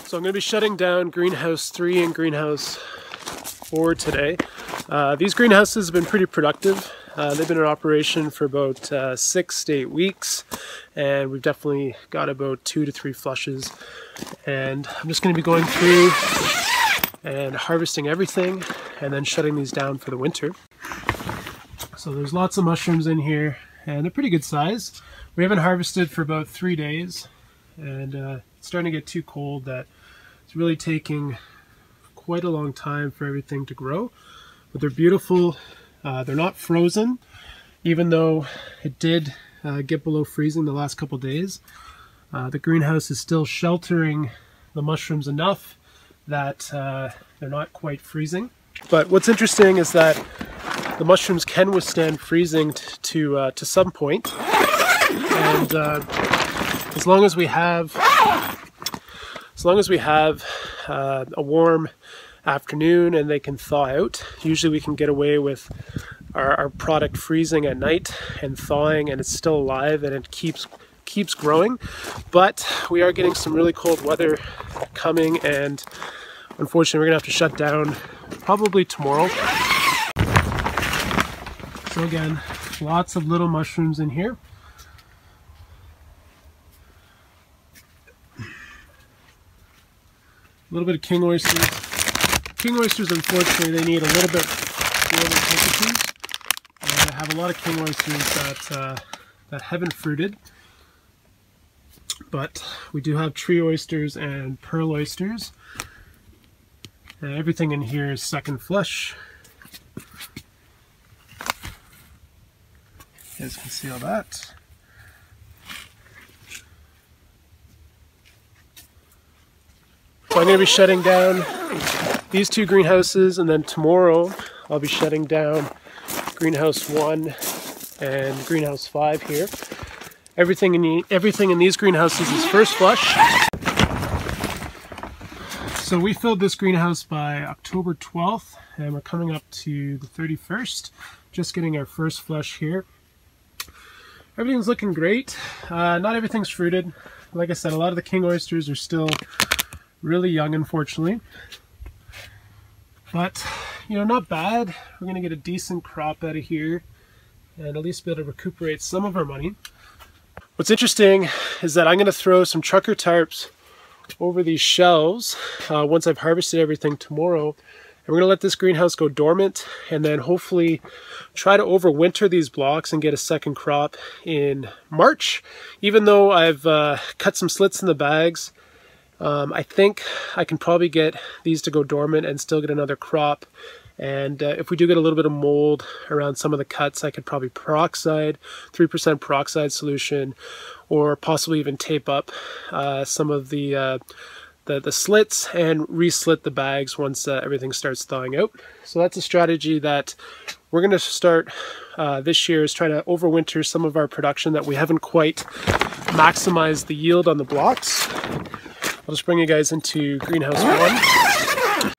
So I'm going to be shutting down greenhouse 3 and greenhouse 4 today. These greenhouses have been pretty productive. They've been in operation for about 6 to 8 weeks, and we've definitely got about 2 to 3 flushes. And I'm just going to be going through and harvesting everything and then shutting these down for the winter. So there's lots of mushrooms in here, and they're pretty good size. We haven't harvested for about 3 days, and it's starting to get too cold that it's really taking quite a long time for everything to grow. But they're beautiful. They're not frozen, even though it did get below freezing the last couple days. The greenhouse is still sheltering the mushrooms enough that they're not quite freezing. But what's interesting is that the mushrooms can withstand freezing to some point, and as long as we have a warm afternoon and they can thaw out, usually we can get away with our product freezing at night and thawing, and it's still alive and it keeps growing. But we are getting some really cold weather coming, and unfortunately we're gonna have to shut down probably tomorrow. So again, lots of little mushrooms in here. A little bit of king oysters. King oysters, unfortunately, they need a little bit warmer temperatures. I have a lot of king oysters that haven't fruited, but we do have tree oysters and pearl oysters. And everything in here is second flush. You guys can see all that. So I'm going to be shutting down these 2 greenhouses, and then tomorrow I'll be shutting down greenhouse 1 and greenhouse 5 here. Everything in these greenhouses is first flush. So we filled this greenhouse by October 12th, and we're coming up to the 31st, just getting our first flush here. Everything's looking great. Not everything's fruited. Like I said, a lot of the king oysters are still really young, unfortunately. But, you know, not bad. We're going to get a decent crop out of here and at least be able to recuperate some of our money. What's interesting is that I'm going to throw some trucker tarps over these shelves once I've harvested everything tomorrow. And we're going to let this greenhouse go dormant and then hopefully try to overwinter these blocks and get a second crop in March. Even though I've cut some slits in the bags, I think I can probably get these to go dormant and still get another crop. And if we do get a little bit of mold around some of the cuts, I could probably peroxide, 3% peroxide solution, or possibly even tape up some of the slits and re-slit the bags once everything starts thawing out. So that's a strategy that we're going to start this year, is try to overwinter some of our production that we haven't quite maximized the yield on the blocks. I'll just bring you guys into greenhouse 1.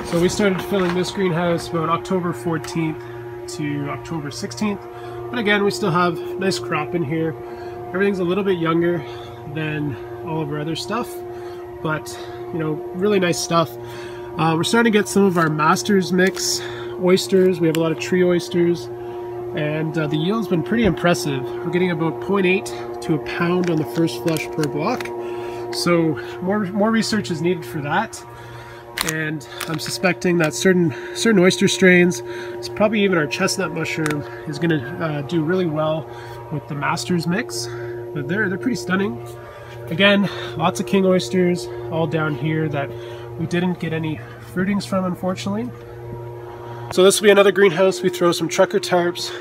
So we started filling this greenhouse about October 14th to October 16th. But again, we still have a nice crop in here. Everything's a little bit younger than all of our other stuff, but you know, really nice stuff. We're starting to get some of our Masters mix oysters. We have a lot of tree oysters, and the yield's been pretty impressive. We're getting about 0.8 to a pound on the first flush per block. So more research is needed for that. And I'm suspecting that certain oyster strains, it's probably even our chestnut mushroom, is going to do really well with the Masters mix. But they're pretty stunning. Again, lots of king oysters all down here that we didn't get any fruitings from, unfortunately. So this will be another greenhouse. We throw some trucker tarps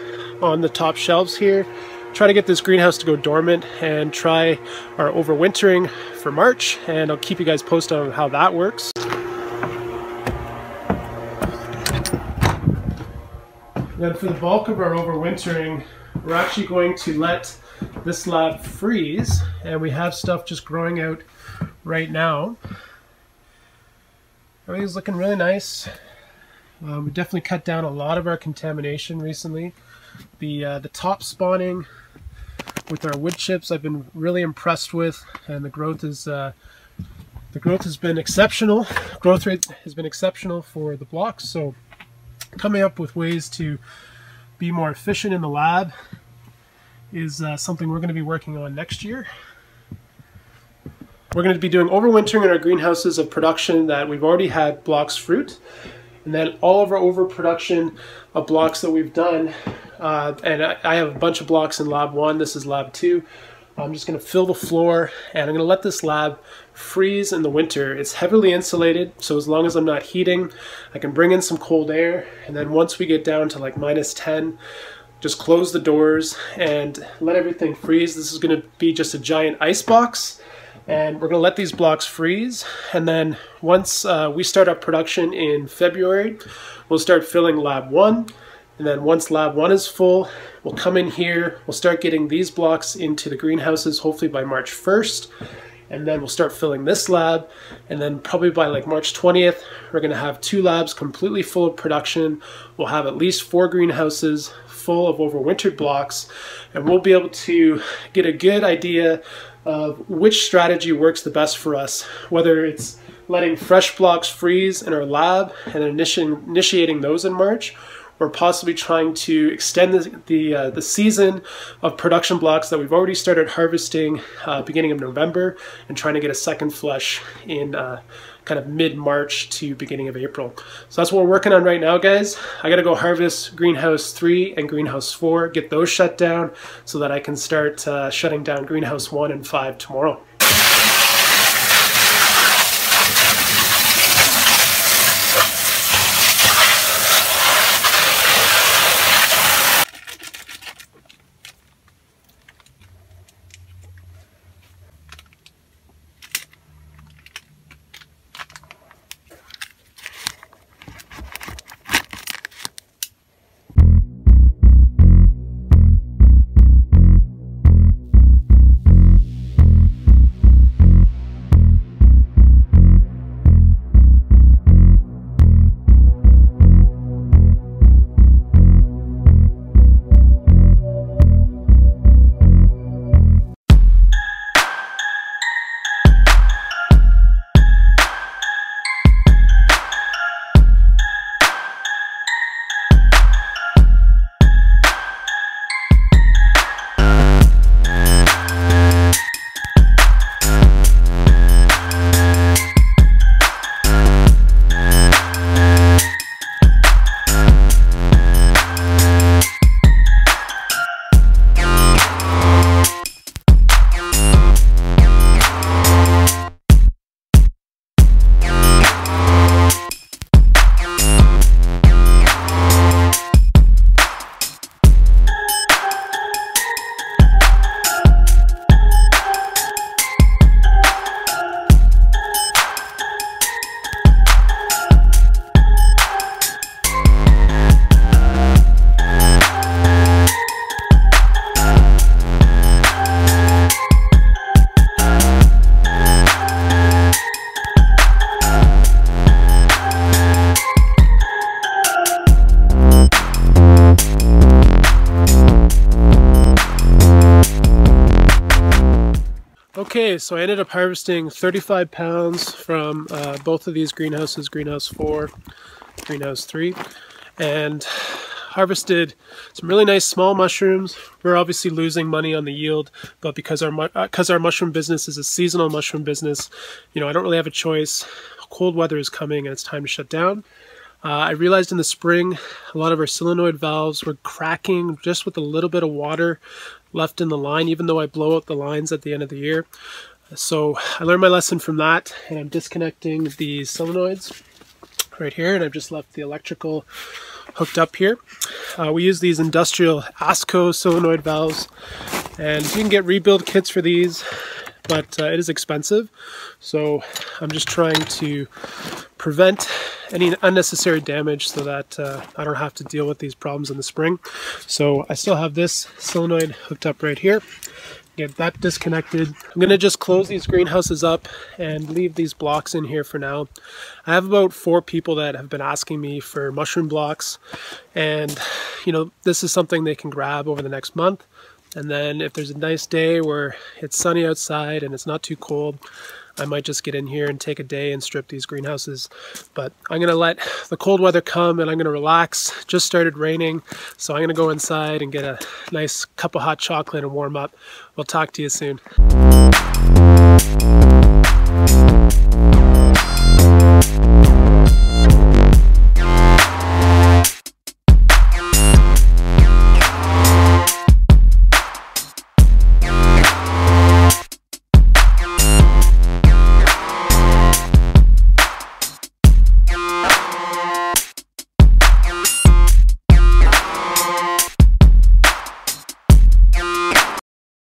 on the top shelves here, try to get this greenhouse to go dormant and try our overwintering for March, and I'll keep you guys posted on how that works. Then for the bulk of our overwintering, we're actually going to let this lab freeze, and we have stuff just growing out right now. Everything's looking really nice. We definitely cut down a lot of our contamination recently. The top spawning with our wood chips I've been really impressed with, and the growth has been exceptional. Growth rate has been exceptional for the blocks. So coming up with ways to be more efficient in the lab is something we're going to be working on next year. We're going to be doing overwintering in our greenhouses of production that we've already had blocks fruit, and then all of our overproduction of blocks that we've done, and I have a bunch of blocks in lab 1, this is lab 2. I'm just going to fill the floor, and I'm going to let this lab freeze in the winter. It's heavily insulated, so as long as I'm not heating, I can bring in some cold air, and then once we get down to like -10, just close the doors and let everything freeze. This is going to be just a giant ice box, and we're going to let these blocks freeze, and then once we start up production in February, we'll start filling lab 1, and then once lab 1 is full, we'll come in here, we'll start getting these blocks into the greenhouses hopefully by March 1st, and then we'll start filling this lab, and then probably by like March 20th, we're going to have 2 labs completely full of production. We'll have at least 4 greenhouses full of overwintered blocks, and we'll be able to get a good idea of which strategy works the best for us, whether it's letting fresh blocks freeze in our lab and initiating those in March, or possibly trying to extend the season of production blocks that we've already started harvesting beginning of November, and trying to get a second flush in kind of mid-March to beginning of April. So that's what we're working on right now, guys. I gotta go harvest greenhouse 3 and greenhouse 4, get those shut down so that I can start shutting down greenhouse 1 and 5 tomorrow. Okay, so I ended up harvesting 35 pounds from both of these greenhouses, greenhouse 4, greenhouse 3, and harvested some really nice small mushrooms. We're obviously losing money on the yield, but because our mushroom business is a seasonal mushroom business, you know, I don't really have a choice. Cold weather is coming and it's time to shut down. I realized in the spring a lot of our solenoid valves were cracking just with a little bit of water left in the line, even though I blow out the lines at the end of the year. So I learned my lesson from that, and I'm disconnecting the solenoids right here, and I've just left the electrical hooked up here. We use these industrial ASCO solenoid valves, and you can get rebuild kits for these, but it is expensive. So I'm just trying to prevent any unnecessary damage so that I don't have to deal with these problems in the spring. So I still have this solenoid hooked up right here, Get that disconnected. I'm gonna just close these greenhouses up and leave these blocks in here for now. I have about 4 people that have been asking me for mushroom blocks, and you know, this is something they can grab over the next month. And then if there's a nice day where it's sunny outside and it's not too cold, I might just get in here and take a day and strip these greenhouses. But I'm gonna let the cold weather come and I'm gonna relax. Just started raining, so I'm gonna go inside and get a nice cup of hot chocolate and warm up. We'll talk to you soon.